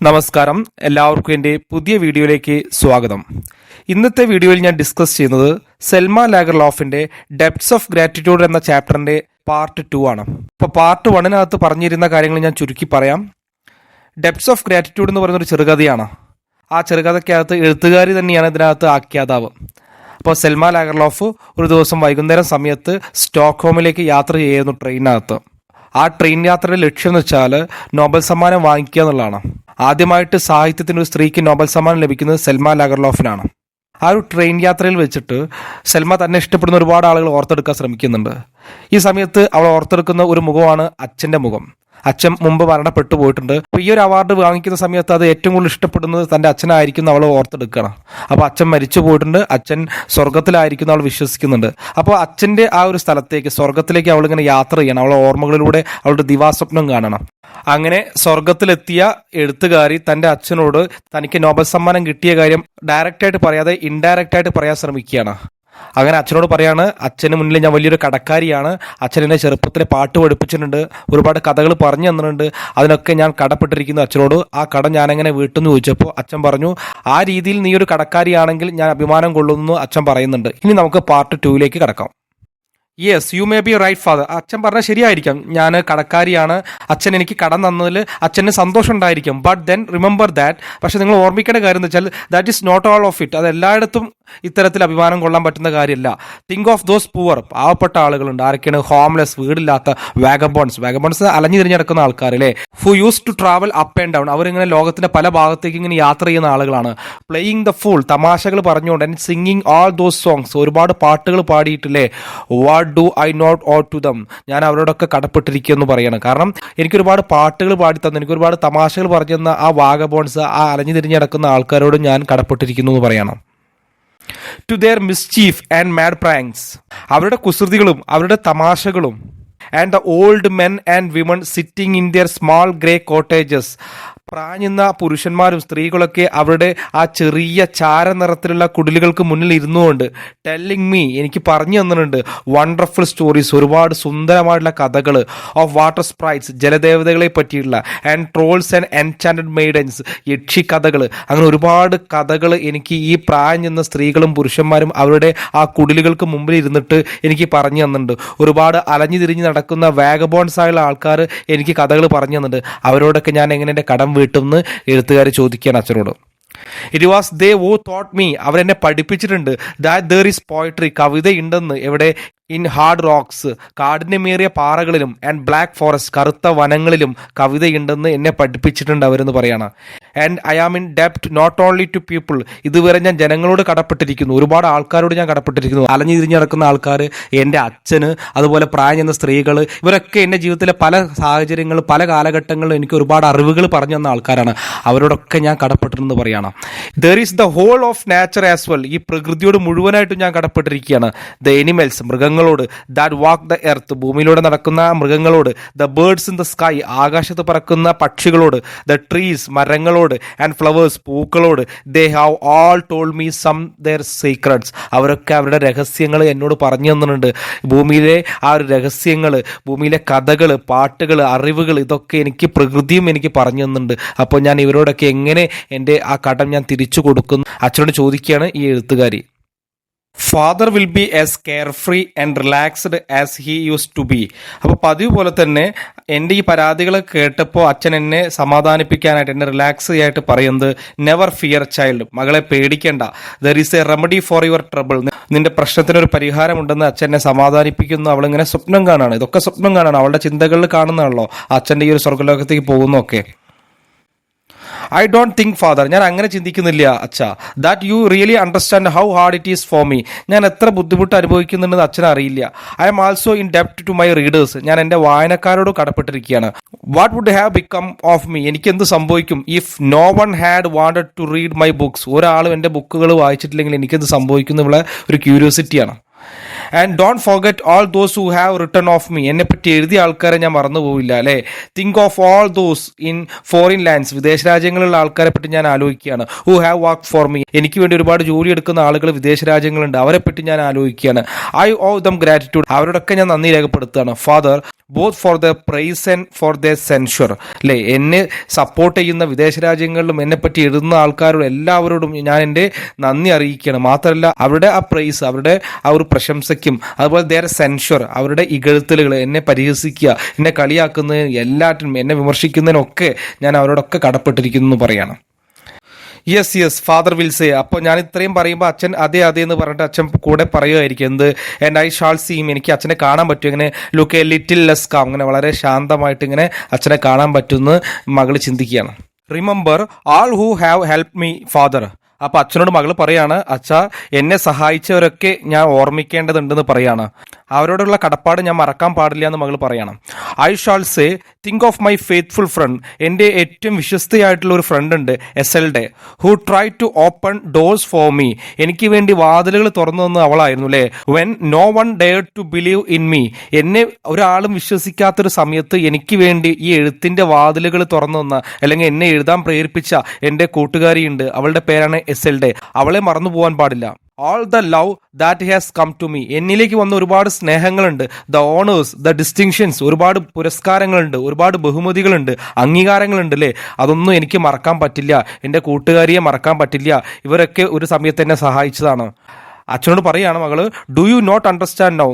നമസ്കാരം, എല്ലാവർക്കും എൻ്റെ പുതിയ വീഡിയോയിലേക്ക് സ്വാഗതം. ഇന്നത്തെ വീഡിയോയിൽ ഞാൻ ഡിസ്കസ് ചെയ്യുന്നത് സെൽമ ലാഗർലോഫിൻ്റെ ഡെപ്റ്റ്സ് ഓഫ് ഗ്രാറ്റിറ്റ്യൂഡ് എന്ന ചാപ്റ്ററിൻ്റെ പാർട്ട് 2 ആണ്. അപ്പോൾ പാർട്ട് 1 പറഞ്ഞിരുന്ന കാര്യങ്ങൾ ഞാൻ ചുരുക്കി പറയാം. ഡെപ്റ്റ്സ് ഓഫ് ഗ്രാറ്റിറ്റ്യൂഡ് എന്ന് പറയുന്നൊരു ചെറുകഥയാണ്. ആ ചെറുകഥയ്ക്കകത്ത് എഴുത്തുകാരി തന്നെയാണ് ഇതിനകത്ത് ആഖ്യാതാവ്. അപ്പോൾ സെൽമ ലാഗർലോഫ് ഒരു ദിവസം വൈകുന്നേരം സമയത്ത് സ്റ്റോക്ക്ഹോമിലേക്ക് യാത്ര ചെയ്യുന്നു ട്രെയിനകത്ത്. ആ ട്രെയിൻ യാത്രയുടെ ലക്ഷ്യം എന്ന് വെച്ചാൽ നോബൽ സമ്മാനം വാങ്ങിക്കുക എന്നുള്ളതാണ്. ആദ്യമായിട്ട് സാഹിത്യത്തിന് ഒരു സ്ത്രീക്ക് നോബൽ സമ്മാനം ലഭിക്കുന്നത് സെൽമ ലാഗർലോഫിനാണ്. ആ ഒരു ട്രെയിൻ യാത്രയിൽ വെച്ചിട്ട് സെൽമ തന്നെ ഇഷ്ടപ്പെടുന്ന ഒരുപാട് ആളുകൾ ഓർത്തെടുക്കാൻ ശ്രമിക്കുന്നുണ്ട്. ഈ സമയത്ത് അവൾ ഓർത്തെടുക്കുന്ന ഒരു മുഖമാണ് അച്ഛൻ്റെ മുഖം. അച്ഛൻ മുമ്പ് മരണപ്പെട്ടു പോയിട്ടുണ്ട്. അപ്പോൾ ഈ ഒരു അവാർഡ് വാങ്ങിക്കുന്ന സമയത്ത് അത് ഏറ്റവും കൂടുതൽ ഇഷ്ടപ്പെടുന്നത് തൻ്റെ അച്ഛനായിരിക്കും അവൾ ഓർത്തെടുക്കണം. അപ്പോൾ അച്ഛൻ മരിച്ചു പോയിട്ടുണ്ട്, അച്ഛൻ സ്വർഗത്തിലായിരിക്കും അവൾ വിശ്വസിക്കുന്നുണ്ട്. അപ്പോൾ അച്ഛൻ്റെ ആ ഒരു സ്ഥലത്തേക്ക്, സ്വർഗത്തിലേക്ക് അവളിങ്ങനെ യാത്ര ചെയ്യണം. അവളുടെ ഓർമ്മകളിലൂടെ അവളുടെ ദിവാസ്വപ്നം കാണണം. അങ്ങനെ സ്വർഗത്തിലെത്തിയ എഴുത്തുകാരി തൻ്റെ അച്ഛനോട് തനിക്ക് നോബൽ സമ്മാനം കിട്ടിയ കാര്യം ഡയറക്റ്റായിട്ട് പറയാതെ ഇൻഡയറക്റ്റായിട്ട് പറയാൻ ശ്രമിക്കുകയാണ്. അങ്ങനെ അച്ഛനോട് പറയാണ്, അച്ഛന് മുന്നിൽ ഞാൻ വലിയൊരു കടക്കാരിയാണ്, അച്ഛൻ എന്നെ ചെറുപ്പത്തിൽ പാട്ട് പഠിപ്പിച്ചിട്ടുണ്ട്, ഒരുപാട് കഥകൾ പറഞ്ഞു തന്നിട്ടുണ്ട്, അതിനൊക്കെ ഞാൻ കടപ്പെട്ടിരിക്കുന്നു അച്ഛനോട്. ആ കട ഞാനെങ്ങനെ വീട്ടെന്ന് ചോദിച്ചപ്പോൾ അച്ഛൻ പറഞ്ഞു, ആ രീതിയിൽ നീ ഒരു കടക്കാരിയാണെങ്കിൽ ഞാൻ അഭിമാനം കൊള്ളുന്നു അച്ഛൻ പറയുന്നുണ്ട്. ഇനി നമുക്ക് പാർട്ട് 2 കടക്കാം. Yes, you may be right father. അച്ഛൻ പറഞ്ഞാൽ ശരിയായിരിക്കാം, ഞാൻ കടക്കാരിയാണ്, അച്ഛൻ എനിക്ക് കടം തന്നതിൽ അച്ഛന് സന്തോഷം ഉണ്ടായിരിക്കും. ബട്ട് ദെൻ റിമെമ്പർ ദാറ്റ്, പക്ഷെ നിങ്ങൾ ഓർമ്മിക്കേണ്ട കാര്യം എന്ന് വെച്ചാൽ that is not all of it. അത് എല്ലായിടത്തും ഇത്തരത്തിൽ അഭിമാനം കൊള്ളാൻ പറ്റുന്ന കാര്യമല്ല. തിങ്ക് ഓഫ് ദോസ് പൂവർ, പാവപ്പെട്ട ആളുകളുണ്ട്. ആരൊക്കെയാണ്? ഹോംലെസ്, വീടില്ലാത്ത, വാഗബോൺസ് അലഞ്ഞു തിരിഞ്ഞ് നടക്കുന്ന ആൾക്കാർ അല്ലേ, who used to travel up and down. അവരിങ്ങനെ ലോകത്തിന്റെ പല ഭാഗത്തേക്ക് ഇങ്ങനെ യാത്ര ചെയ്യുന്ന ആളുകളാണ്. പ്ലേയിങ് ദ ഫൂൾ, തമാശകൾ പറഞ്ഞുകൊണ്ട്, and singing all those songs, ഒരുപാട് പാട്ടുകൾ പാടിയിട്ടില്ലേ. What do I not owe to them, ഞാൻ അവരോടൊക്കെ കടപ്പെട്ടിരിക്കുമെന്ന് പറയണം. കാരണം എനിക്ക് ഒരുപാട് പാട്ടുകൾ പാടി തന്നു, എനിക്ക് ഒരുപാട് തമാശകൾ പറഞ്ഞു തന്ന ആ വാഗബോൺസ്, ആ അലഞ്ഞു തിരിഞ്ഞ് നടക്കുന്ന ആൾക്കാരോട് ഞാൻ കടപ്പെട്ടിരിക്കുന്നു എന്ന് പറയണം. To their mischief and mad pranks, അവരുടെ കുസൃതികളും അവരുടെ തമാശകളും. And the old men and women sitting in their small grey cottages, പ്രാഞ്ഞുന്ന പുരുഷന്മാരും സ്ത്രീകളൊക്കെ അവരുടെ ആ ചെറിയ ചാര നിറത്തിലുള്ള കുടിലുകൾക്ക് മുന്നിൽ ഇരുന്നുകൊണ്ട് ടെല്ലിങ് മീ, എനിക്ക് പറഞ്ഞു തന്നിട്ടുണ്ട്, വണ്ടർഫുൾ സ്റ്റോറീസ്, ഒരുപാട് സുന്ദരമായിട്ടുള്ള കഥകൾ. ഓഫ് വാട്ടർ സ്പ്രൈറ്റ്സ്, ജലദേവതകളെ പറ്റിയിട്ടുള്ള, and trolls and enchanted maidens, യക്ഷി കഥകൾ. അങ്ങനെ ഒരുപാട് കഥകൾ എനിക്ക് ഈ പ്രാഞ്ഞുന്ന സ്ത്രീകളും പുരുഷന്മാരും അവരുടെ ആ കുടിലുകൾക്ക് മുമ്പിൽ ഇരുന്നിട്ട് എനിക്ക് പറഞ്ഞു തന്നിട്ടുണ്ട്. ഒരുപാട് അലഞ്ഞു തിരിഞ്ഞ് നടക്കുന്ന വാഗബോൺസ് ആയുള്ള ആൾക്കാർ എനിക്ക് കഥകൾ പറഞ്ഞു തന്നിട്ടുണ്ട്. അവരോടൊക്കെ ഞാൻ എങ്ങനെ എൻ്റെ കടം വീട്ടെന്ന് എഴുത്തുകാർ ചോദിക്കുകയാണ് അച്ഛനോട്. ഇറ്റ് വാസ് ദേ വോ തോട്ട് മീ, അവരെന്നെ പഠിപ്പിച്ചിട്ടുണ്ട്, ദാറ്റ് ദർ ഈസ് പോയട്രി, കവിതയുണ്ടെന്ന്. എവിടെ? ഇൻ ഹാർഡ് റോക്സ്, കാഠിന്യമേറിയ പാറകളിലും, ആൻഡ് ബ്ലാക്ക് ഫോറസ്റ്റ്, കറുത്ത വനങ്ങളിലും കവിതയുണ്ടെന്ന് എന്നെ പഠിപ്പിച്ചിട്ടുണ്ട് അവരെന്ന് പറയാണ്. ആൻഡ് ഐ ആം ഇൻ ഡെപ്റ്റ് നോട്ട് ഓൺലി ടു പീപ്പിൾ, ഇതുവരെ ഞാൻ ജനങ്ങളോട് കടപ്പെട്ടിരിക്കുന്നു, ഒരുപാട് ആൾക്കാരോട് ഞാൻ കടപ്പെട്ടിരിക്കുന്നു. അലഞ്ഞു തിരിഞ്ഞ് നടക്കുന്ന ആൾക്കാർ, എൻ്റെ അച്ഛന്, അതുപോലെ പ്രായം ചെന്ന സ്ത്രീകൾ, ഇവരൊക്കെ എൻ്റെ ജീവിതത്തിലെ പല സാഹചര്യങ്ങൾ, പല കാലഘട്ടങ്ങളിലും എനിക്ക് ഒരുപാട് അറിവുകൾ പറഞ്ഞു തന്ന ആൾക്കാരാണ്. അവരോടൊക്കെ ഞാൻ കടപ്പെട്ടിരുന്നു പറയണം. There is the whole of nature as well, ഈ പ്രകൃതിയോട് മുഴുവനായിട്ടും ഞാൻ കടപ്പെട്ടിരിക്കുകയാണ്. ദ എനിമൽസ്, മൃഗങ്ങളോട്, ദാറ്റ് വാക്ക് ദ എർത്ത്, ഭൂമിയിലൂടെ നടക്കുന്ന മൃഗങ്ങളോട്, the birds in the sky, ആകാശത്ത് പറക്കുന്ന പക്ഷികളോട്, ദ ട്രീസ്, മരങ്ങളോട്, ആൻഡ് ഫ്ലവേഴ്സ്, പൂക്കളോട്. They have all told me some their secrets, അവരൊക്കെ അവരുടെ രഹസ്യങ്ങൾ എന്നോട് പറഞ്ഞു തന്നിട്ടുണ്ട്. ഭൂമിയിലെ ആ ഒരു രഹസ്യങ്ങൾ, ഭൂമിയിലെ കഥകൾ, പാട്ടുകൾ, അറിവുകൾ, ഇതൊക്കെ എനിക്ക് പ്രകൃതിയും എനിക്ക് പറഞ്ഞു തന്നിട്ടുണ്ട്. അപ്പോൾ ഞാൻ ഇവരോടൊക്കെ എങ്ങനെ എൻ്റെ ആ കടം ഞാൻ തിരിച്ചു കൊടുക്കുന്നു അച്ഛനോട് ചോദിക്കുകയാണ് ഈ എഴുത്തുകാരി. Father will be as carefree and relaxed as he used to be. അപ്പോൾ പതിവ് പോലെ തന്നെ എൻ്റെ ഈ പരാതികൾ കേട്ടപ്പോൾ അച്ഛൻ എന്നെ സമാധാനിപ്പിക്കാനായിട്ട്, എന്നെ റിലാക്സ് ചെയ്യാനായിട്ട് പറയുന്നത്, നെവർ ഫിയർ ചൈൽഡ്, മകളെ പേടിക്കേണ്ട, there is A remedy for your trouble, നിന്റെ പ്രശ്നത്തിനൊരു പരിഹാരമുണ്ടെന്ന് അച്ഛൻ എന്നെ സമാധാനിപ്പിക്കുന്നു. അവളിങ്ങനെ സ്വപ്നം കാണാണ്, ഇതൊക്കെ സ്വപ്നം കാണാണ്, അവളുടെ ചിന്തകളിൽ കാണുന്നതാണല്ലോ അച്ഛൻ്റെ ഈ ഒരു സ്വർഗ്ഗലോകത്തേക്ക് പോകുന്നതൊക്കെ. ഐ ഡോണ്ട് തിങ്ക് ഫാദർ, ഞാൻ അങ്ങനെ ചിന്തിക്കുന്നില്ല അച്ഛാ, that you really understand how hard it is for me, ഞാൻ എത്ര ബുദ്ധിമുട്ട് അനുഭവിക്കുന്നുണ്ടെന്ന് അച്ഛൻ അറിയില്ല. ഐ എം ആൾസോ ഇൻ ഡെപ്റ്റ് ടു മൈ റീഡേഴ്സ്, ഞാൻ എൻ്റെ വായനക്കാരോട് കടപ്പെട്ടിരിക്കുകയാണ്. What would have become of me, എനിക്ക് എന്ത് സംഭവിക്കും if no one had wanted to read my books, ഒരാളും എൻ്റെ ബുക്കുകൾ വായിച്ചിട്ടില്ലെങ്കിൽ എനിക്കെന്ത് സംഭവിക്കും എന്നുള്ള ഒരു ക്യൂരിയോസിറ്റിയാണ്. And don't forget all those who have written of me, എന്നെ പറ്റി എഴുതിയ ആൾക്കാരെ ഞാൻ മറന്നു പോവില്ല അല്ലേ. Think of all those in foreign lands, വിദേശ രാജ്യങ്ങളിലുള്ള ആൾക്കാരെ പറ്റി ഞാൻ ആലോചിക്കുകയാണ്. Who have work for me, എനിക്ക് വേണ്ടി ഒരുപാട് ജോലി എടുക്കുന്ന ആളുകൾ വിദേശ രാജ്യങ്ങളുണ്ട്, അവരെ പറ്റി ഞാൻ ആലോചിക്കുകയാണ്. ഐ ഓ ദം ഗ്രാറ്റിറ്റ്യൂഡ്, അവരോടൊക്കെ ഞാൻ നന്ദി രേഖപ്പെടുത്തുകയാണ്. Father both for the praise and for the censure, അല്ലേ. എന്നെ സപ്പോർട്ട് ചെയ്യുന്ന വിദേശ രാജ്യങ്ങളിലും എന്നെ പറ്റി എഴുതുന്ന ആൾക്കാരോടും എല്ലാവരോടും ഞാൻ എൻ്റെ നന്ദി അറിയിക്കുകയാണ്. മാത്രമല്ല അവരുടെ ആ പ്രൈസ്, അവരുടെ ആ ഒരു പ്രശംസയ്ക്കും അതുപോലെ ദയർ സെൻഷർ, അവരുടെ ഇകഴ്ത്തലുകൾ, എന്നെ പരിഹസിക്കുക, എന്നെ കളിയാക്കുന്നതിന്, എല്ലാറ്റിനും എന്നെ വിമർശിക്കുന്നതിനൊക്കെ ഞാൻ അവരോടൊക്കെ കടപ്പെട്ടിരിക്കുന്നു എന്ന് പറയാണ്. Yes father will say. അപ്പോൾ ഞാൻ ഇത്രയും പറയുമ്പോൾ അച്ഛൻ അതെ എന്ന് പറഞ്ഞിട്ട് അച്ഛൻ കൂടെ പറയുമായിരിക്കും എന്ത്, ആൻഡ് ഐ ഷാൾ സീം, എനിക്ക് അച്ഛനെ കാണാൻ പറ്റും, ഇങ്ങനെ look A little less calm, ഇങ്ങനെ വളരെ ശാന്തമായിട്ട് ഇങ്ങനെ അച്ഛനെ കാണാൻ പറ്റുമെന്ന് മകൾ ചിന്തിക്കുകയാണ്. Remember all who have help me father. അപ്പൊ അച്ഛനോട് മകൾ പറയാണ്, അച്ഛാ എന്നെ സഹായിച്ചവരൊക്കെ ഞാൻ ഓർമ്മിക്കേണ്ടതുണ്ടെന്ന് പറയാണ്. അവരോടുള്ള കടപ്പാട് ഞാൻ മറക്കാൻ പാടില്ല എന്ന് മകൾ പറയാണ്. I shall say think of my faithful friend, എൻ്റെ ഏറ്റവും വിശ്വസ്തയായിട്ടുള്ള ഒരു ഫ്രണ്ട് ഉണ്ട്, എസൽഡെ, who try to open doors for me, എനിക്ക് വേണ്ടി വാതിലുകൾ തുറന്നു തന്ന അവളായിരുന്നു അല്ലേ. When no one dared to believe in me, എന്നെ ഒരാളും വിശ്വസിക്കാത്തൊരു സമയത്ത് എനിക്ക് വേണ്ടി ഈ എഴുത്തിന്റെ വാതിലുകൾ തുറന്നു തന്ന, അല്ലെങ്കിൽ എന്നെ എഴുതാൻ പ്രേരിപ്പിച്ച എൻ്റെ കൂട്ടുകാരിയുണ്ട്, അവളുടെ പേരാണ് എസൽഡെ, അവളെ മറന്നു പോകാൻ പാടില്ല. All the love that has come to me, എന്നിലേക്ക് വന്ന ഒരുപാട് സ്നേഹങ്ങളുണ്ട്, ദ ഓണേഴ്സ്, ദ ഡിസ്റ്റിങ്ഷൻസ്, ഒരുപാട് പുരസ്കാരങ്ങളുണ്ട്, ഒരുപാട് ബഹുമതികളുണ്ട്, അംഗീകാരങ്ങളുണ്ട് അല്ലേ. അതൊന്നും എനിക്ക് മറക്കാൻ പറ്റില്ല, എൻ്റെ കൂട്ടുകാരിയെ മറക്കാൻ പറ്റില്ല, ഇവരൊക്കെ ഒരു സമയത്ത് എന്നെ സഹായിച്ചതാണ്. അച്ഛനോട് പറയാണ് മകള്, do you not understand now,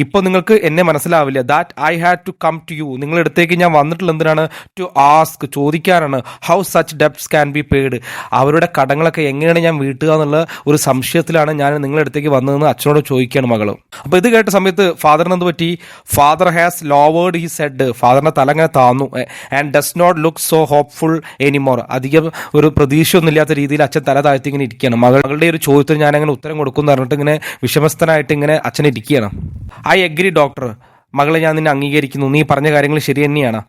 ഇപ്പോൾ നിങ്ങൾക്ക് എന്നെ മനസ്സിലാവില്ല, that I had to come to you, നിങ്ങളുടെ അടുത്തേക്ക് ഞാൻ വന്നിട്ടുള്ള എന്തിനാണ്, ടു ആസ്ക്, ചോദിക്കാനാണ്, how such debts can be paid, അവരുടെ കടങ്ങളൊക്കെ എങ്ങനെയാണ് ഞാൻ വീട്ടുക എന്നുള്ള ഒരു സംശയത്തിലാണ് ഞാൻ നിങ്ങളുടെ അടുത്തേക്ക് വന്നതെന്ന് അച്ഛനോട് ചോദിക്കുകയാണ് മകള്. അപ്പോൾ ഇത് കേട്ട സമയത്ത് ഫാദറിന് എന്ത് പറ്റി, father has lowered his head, ഫാദറിന്റെ തല ഇങ്ങനെ താന്നു, and does not look so hopeful anymore, അധികം ഒരു പ്രതീക്ഷയൊന്നും ഇല്ലാത്ത രീതിയിൽ അച്ഛൻ തല താഴ്ത്തി ഇങ്ങനെ ഇരിക്കുകയാണ്. മകളുടെ ഒരു ചോദ്യത്തിന് ഞാൻ അങ്ങനെ ഉത്തരം കൊടുക്കും എന്ന് പറഞ്ഞിട്ട് ഇങ്ങനെ വിഷമസ്ഥനായിട്ട് ഇങ്ങനെ അച്ഛൻ ഇരിക്കുകയാണ്. ഐ അഗ്രി ഡോക്ടർ, മകളെ ഞാൻ നിന്നെ അംഗീകരിക്കുന്നു, നീ പറഞ്ഞ കാര്യങ്ങൾ ശരി തന്നെയാണ്.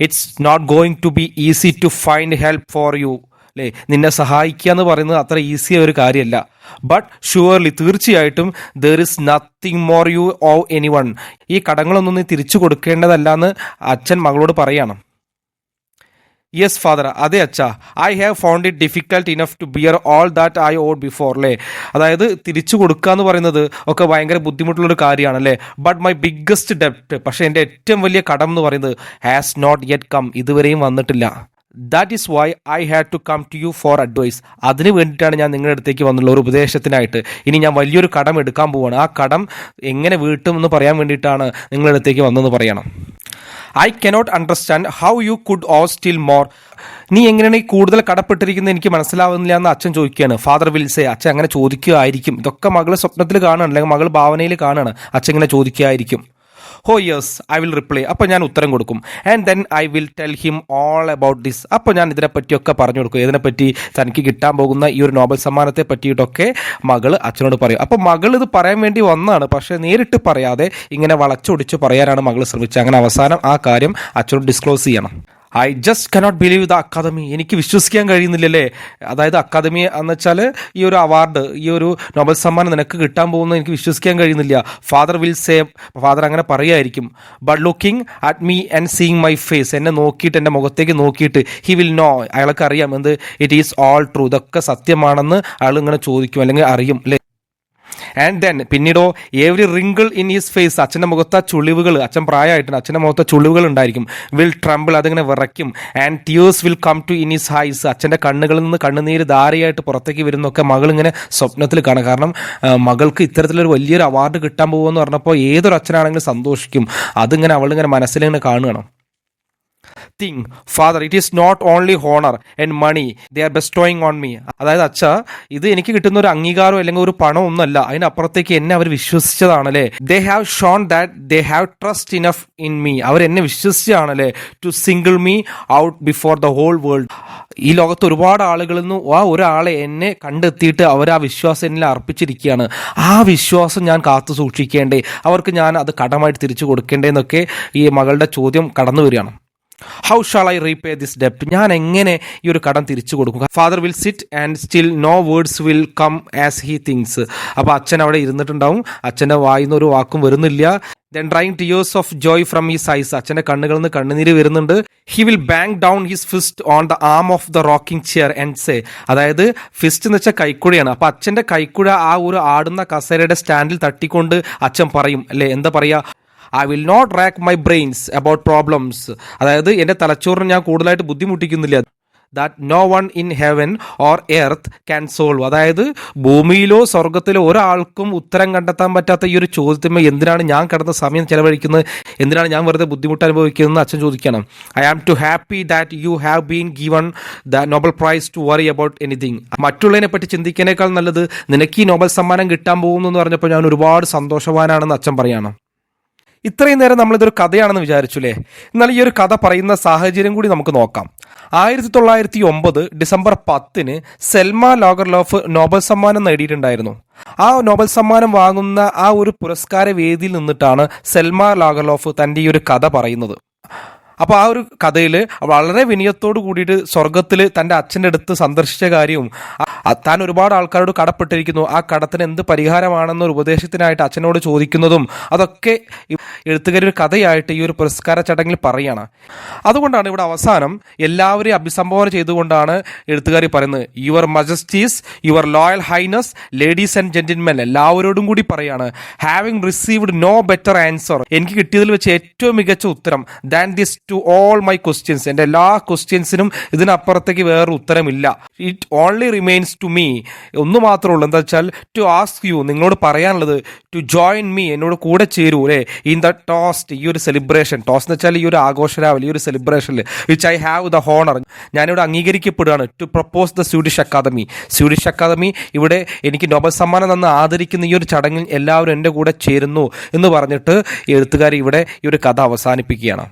It's not going to be easy to find help for you, അല്ലേ. നിന്നെ സഹായിക്കുക എന്ന് പറയുന്നത് അത്ര ഈസിയായ ഒരു കാര്യമല്ല. ബട്ട് ഷുവർലി, തീർച്ചയായിട്ടും, there is nothing more you owe any one, ഈ കടങ്ങളൊന്നും നീ തിരിച്ചു കൊടുക്കേണ്ടതല്ല എന്ന് അച്ഛൻ മകളോട് പറയാണ്. യെസ് ഫാദർ, അതെ അച്ഛാ, I have found it difficult enough to bear all that I owed before, അല്ലേ. അതായത് തിരിച്ചു കൊടുക്കുക എന്ന് പറയുന്നത് ഒക്കെ ഭയങ്കര ബുദ്ധിമുട്ടുള്ളൊരു കാര്യമാണ് അല്ലേ. ബട്ട് മൈ ബിഗ്ഗസ്റ്റ് ഡെപ്റ്റ്, പക്ഷേ എൻ്റെ ഏറ്റവും വലിയ കടം എന്ന് പറയുന്നത് ഹാസ് നോട്ട് യെറ്റ് കം, ഇതുവരെയും വന്നിട്ടില്ല. That is why I had to come to you for advice, അതിന് വേണ്ടിയിട്ടാണ് ഞാൻ നിങ്ങളുടെ അടുത്തേക്ക് വന്നുള്ള ഒരു ഉപദേശത്തിനായിട്ട്. ഇനി ഞാൻ വലിയൊരു കടം എടുക്കാൻ പോവുകയാണ്, ആ കടം എങ്ങനെ വീട്ടും എന്ന് പറയാൻ വേണ്ടിയിട്ടാണ് നിങ്ങളുടെ അടുത്തേക്ക് വന്നതെന്ന് പറയണം. I cannot understand how you could owe still more, നീ എങ്ങനെയാണ് ഈ കൂടുതൽ കടപ്പെട്ടിരിക്കുന്നത് എനിക്ക് മനസ്സിലാവുന്നില്ല എന്ന് അച്ഛൻ ചോദിക്കുകയാണ്. ഫാദർ വിൽ സേ, അച്ഛൻ അങ്ങനെ ചോദിക്കുകയായിരിക്കും, ഇതൊക്കെ മകള് സ്വപ്നത്തിൽ കാണുകയാണ്, അല്ലെങ്കിൽ മകൾ ഭാവനയിൽ കാണുകയാണ്, അച്ഛൻ ഇങ്ങനെ ചോദിക്കുകയായിരിക്കും. ഹോ യെസ് ഐ വിൽ റിപ്ലൈ, അപ്പോൾ ഞാൻ ഉത്തരം കൊടുക്കും. And then I will tell him all about this, അപ്പോൾ ഞാൻ ഇതിനെപ്പറ്റിയൊക്കെ പറഞ്ഞു കൊടുക്കും, ഇതിനെപ്പറ്റി തനിക്ക് കിട്ടാൻ പോകുന്ന ഈ ഒരു നോബൽ സമ്മാനത്തെ പറ്റിയിട്ടൊക്കെ മകൾ അച്ഛനോട് പറയും. അപ്പോൾ മകൾ ഇത് പറയാൻ വേണ്ടി വന്നതാണ്, പക്ഷേ നേരിട്ട് പറയാതെ ഇങ്ങനെ വളച്ചൊടിച്ച് പറയാനാണ് മകൾ ശ്രമിച്ചത്. അങ്ങനെ അവസാനം ആ കാര്യം അച്ഛനോട് ഡിസ്ക്ലോസ് ചെയ്യണം. I just cannot believe the academy, എനിക്ക് വിശ്വസിക്കാൻ കഴിയുന്നില്ലല്ലേ. അതായത് അക്കാദമി എന്ന് വെച്ചാൽ ഈ ഒരു അവാർഡ്, ഈ ഒരു നോബൽ സമ്മാനം നിനക്ക് കിട്ടാൻ പോകുന്നത് എനിക്ക് വിശ്വസിക്കാൻ കഴിയുന്നില്ല. ഫാദർ വിൽ സേ, ഫാദർ അങ്ങനെ പറയുമായിരിക്കും. But looking at me and seeing my face, എന്നെ നോക്കിയിട്ട്, എൻ്റെ മുഖത്തേക്ക് നോക്കിയിട്ട്, ഹി വിൽ നോ, അയാൾക്ക് അറിയാം എന്ത്, ഇറ്റ് ഈസ് ഓൾ ട്രൂ, ഇതൊക്കെ സത്യമാണെന്ന് അയാൾ ഇങ്ങനെ ചോദിക്കും, അല്ലെങ്കിൽ അറിയും അല്ലേ. ആൻഡ് ദെൻ പിന്നീടോ every wrinkle in his face, അച്ഛൻ്റെ മുഖത്തെ ചുളിവുകൾ, അച്ഛൻ പ്രായമായിട്ടുണ്ട്, അച്ഛൻ്റെ മുഖത്തെ ചുളിവുകൾ ഉണ്ടായിരിക്കും. വിൽ ട്രംബിൾ, അതിങ്ങനെ വിറയ്ക്കും. And tears will come to in his eyes, അച്ഛൻ്റെ കണ്ണുകളിൽ നിന്ന് കണ്ണുനീര് ധാരയായിട്ട് പുറത്തേക്ക് വരുന്നൊക്കെ മകൾ ഇങ്ങനെ സ്വപ്നത്തിൽ കാണും. കാരണം മകൾക്ക് ഇത്തരത്തിലൊരു വലിയൊരു അവാർഡ് കിട്ടാൻ പോകുമെന്ന് പറഞ്ഞപ്പോൾ ഏതൊരു അച്ഛനാണെങ്കിലും സന്തോഷിക്കും. അതിങ്ങനെ അവളിങ്ങനെ മനസ്സിലിങ്ങനെ കാണുകയാണ്. Think father, it is not only honour and money they are bestowing on me, അതായത് അച്ഛാ, ഇത് എനിക്ക് കിട്ടുന്ന ഒരു അംഗീകാരമോ അല്ലെങ്കിൽ ഒരു പണം ഒന്നുമല്ല, അതിനപ്പുറത്തേക്ക് എന്നെ അവർ വിശ്വസിച്ചതാണല്ലേ. They have shown that they have trust enough in me, അവരെന്നെ വിശ്വസിച്ചാണല്ലേ, to single me out before the whole world, ഈ ലോകത്ത് ഒരുപാട് ആളുകളിൽ നിന്ന് ആ ഒരാളെ എന്നെ കണ്ടെത്തിയിട്ട് അവർ ആ വിശ്വാസം എന്നിൽ അർപ്പിച്ചിരിക്കുകയാണ്. ആ വിശ്വാസം ഞാൻ കാത്തു സൂക്ഷിക്കേണ്ടേ, അവർക്ക് ഞാൻ അത് കടമായിട്ട് തിരിച്ചു കൊടുക്കേണ്ടേ എന്നൊക്കെ ഈ മകളുടെ ചോദ്യം കടന്നു വരികയാണ്. How shall I repay this ഡെപ്റ്റ്? ഞാൻ എങ്ങനെ ഈ ഒരു കടം തിരിച്ചു കൊടുക്കും? Father will sit and still no words will come as he thinks. അപ്പോൾ അച്ഛൻ അവിടെ ഇരുന്നിട്ടുണ്ടാവും, അച്ഛൻ്റെ വായിന്ന് ഒരു വാക്കും വരുന്നില്ല. Then drying tears of joy from his eyes, അച്ഛൻ്റെ കണ്ണുകളിൽ നിന്ന് കണ്ണുനീര് വരുന്നുണ്ട്. He will bang down his fist on the arm of the rocking chair and say, അതായത് ഫിസ്റ്റ് എന്ന് വെച്ചാൽ കൈക്കുഴയാണ്. അപ്പോൾ അച്ഛൻ്റെ കൈക്കുഴ ആ ഒരു ആടുന്ന കസേരയുടെ സ്റ്റാൻഡിൽ തട്ടിക്കൊണ്ട് അച്ഛൻ പറയും അല്ലേ, എന്താ പറയുക? I will not rack my brains about problems, അതായത് എൻ്റെ തലച്ചോറിന് ഞാൻ കൂടുതലായിട്ട് ബുദ്ധിമുട്ടിക്കുന്നില്ല. That no one in heaven or earth can solve, അതായത് ഭൂമിയിലോ സ്വർഗത്തിലോ ഒരാൾക്കും ഉത്തരം കണ്ടെത്താൻ പറ്റാത്ത ഈ ഒരു ചോദ്യത്തിന് എന്തിനാണ് ഞാൻ കിടന്ന സമയം ചെലവഴിക്കുന്നത്, എന്തിനാണ് ഞാൻ വെറുതെ ബുദ്ധിമുട്ട് അനുഭവിക്കുന്നത് അച്ഛൻ ചോദിക്കണം. I am too happy that you have been given the Nobel prize to worry about anything. മറ്റുള്ളതിനെ പറ്റി ചിന്തിക്കുന്നതിനേക്കാൾ നല്ലത് നിനക്ക് ഈ നോബൽ സമ്മാനം കിട്ടാൻ പോകുന്നു എന്ന് പറഞ്ഞപ്പോൾ ഞാൻ ഒരുപാട് സന്തോഷവാനാണെന്ന് അച്ഛൻ പറയാണ്. ഇത്രയും നേരം നമ്മളിതൊരു കഥയാണെന്ന് വിചാരിച്ചു അല്ലേ? എന്നാൽ ഈ ഒരു കഥ പറയുന്ന സാഹചര്യം കൂടി നമുക്ക് നോക്കാം. 1909 ഡിസംബർ 10 സെൽമ ലാഗർലോഫ് നോബൽ സമ്മാനം നേടിയിട്ടുണ്ടായിരുന്നു. ആ നോബൽ സമ്മാനം വാങ്ങുന്ന ആ ഒരു പുരസ്കാര വേദിയിൽ നിന്നിട്ടാണ് സെൽമ ലാഗർലോഫ് തൻ്റെ ഈ ഒരു കഥ പറയുന്നത്. അപ്പോൾ ആ ഒരു കഥയിൽ വളരെ വിനയത്തോട് കൂടിയിട്ട് സ്വർഗത്തിൽ തൻ്റെ അച്ഛൻ്റെ അടുത്ത് സന്ദർശിച്ച കാര്യവും താൻ ഒരുപാട് ആൾക്കാരോട് കടപ്പെട്ടിരിക്കുന്നു, ആ കടത്തിന് എന്ത് പരിഹാരമാണെന്നൊരു ഉപദേശത്തിനായിട്ട് അച്ഛനോട് ചോദിക്കുന്നതും അതൊക്കെ എഴുത്തുകാരി ഒരു കഥയായിട്ട് ഈ ഒരു പുരസ്കാര ചടങ്ങിൽ പറയുകയാണ്. അതുകൊണ്ടാണ് ഇവിടെ അവസാനം എല്ലാവരെയും അഭിസംബോധന ചെയ്തുകൊണ്ടാണ് എഴുത്തുകാരി പറയുന്നത്, your majesties, your royal highness, ladies and gentlemen, എല്ലാവരോടും കൂടി പറയാണ്, having received no better answer, എനിക്ക് കിട്ടിയതിൽ വെച്ച് ഏറ്റവും മികച്ച ഉത്തരം, than this to all my questions, എൻ്റെ എല്ലാ ക്വസ്റ്റ്യൻസിനും ഇതിനപ്പുറത്തേക്ക് വേറൊരു ഉത്തരമില്ല. It only remains to me, ഒന്ന് മാത്രമേ ഉള്ളൂ, എന്താ വെച്ചാൽ ടു ആസ്ക് യു, നിങ്ങളോട് പറയാനുള്ളത്, ടു ജോയിൻ മീ, എന്നോട് കൂടെ ചേരൂ അല്ലേ, ഇൻ ദ ടോസ്റ്റ്, ഈ ഒരു സെലിബ്രേഷൻ. ടോസ്റ്റ് എന്ന് വെച്ചാൽ ഈ ഒരു ആഘോഷരാവൽ, ഈ ഒരു സെലിബ്രേഷനിൽ, which I have the honour, ഞാനിവിടെ അംഗീകരിക്കപ്പെടുകയാണ്, to propose the Swedish Academy. Swedish Academy ഇവിടെ എനിക്ക് നോബൽ സമ്മാനം തന്ന് ആദരിക്കുന്ന ഈ ഒരു ചടങ്ങിൽ എല്ലാവരും എൻ്റെ കൂടെ ചേരുന്നു എന്ന് പറഞ്ഞിട്ട് എഴുത്തുകാർ ഇവിടെ ഈ ഒരു കഥ അവസാനിപ്പിക്കുകയാണ്.